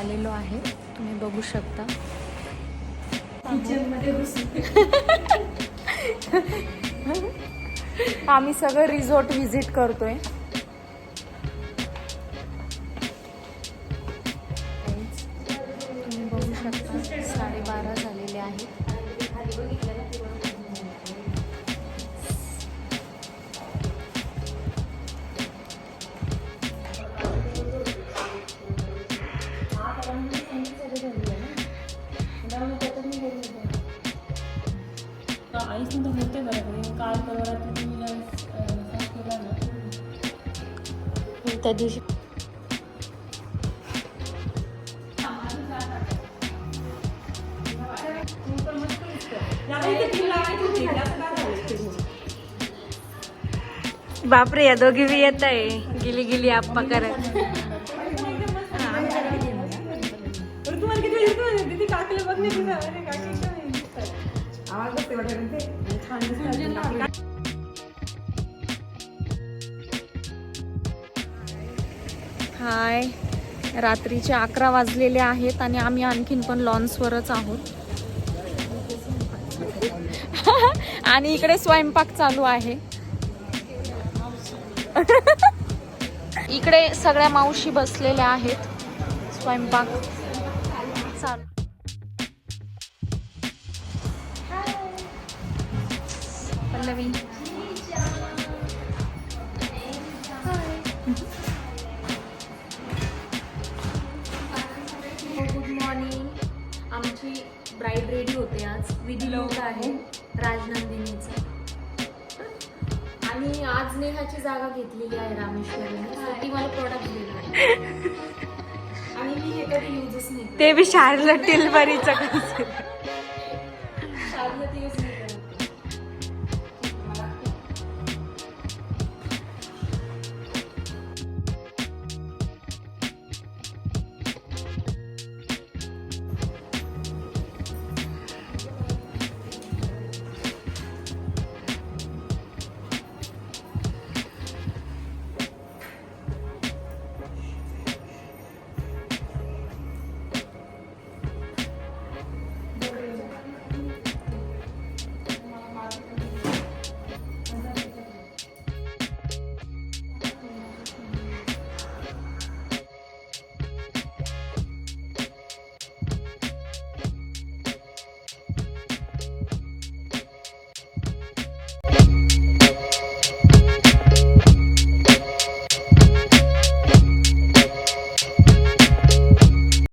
आलेलो आहे, तुम्ही बघू शकता. आम्ही सगळं रिसॉर्ट व्हिजिट करतोय. तुम्ही बघू शकता 12:30 झालेले आहेत. होते बरोबर काल परवा तुम्ही केला ना त्या दिवशी बापरे, या दोघी बी येत आहे गिली गिली आप्पा करत. तुम्हाला किती वेळ काकीला बघणे आवाज बघते हाय, रात्रीचे 11 वाजलेले आहेत आणि आम्ही आणखीन पण लॉन्सवरच आहोत. आणि इकडे स्वयंपाक चालू आहे. इकडे सगळ्या मावशी बसलेल्या आहेत, स्वयंपाक चालू. Pallavi good morning. आमची ब्राईड रेडी होते, आज विधी लोक आहे राजनंदिनीचा. आणि आज नेहाची जागा घेतलेली आहे रामेश्वरी. ती मला प्रोडक्ट दिली आणि मी हे कधी युजच नाही. ते बी शाळेला टिलबरीचं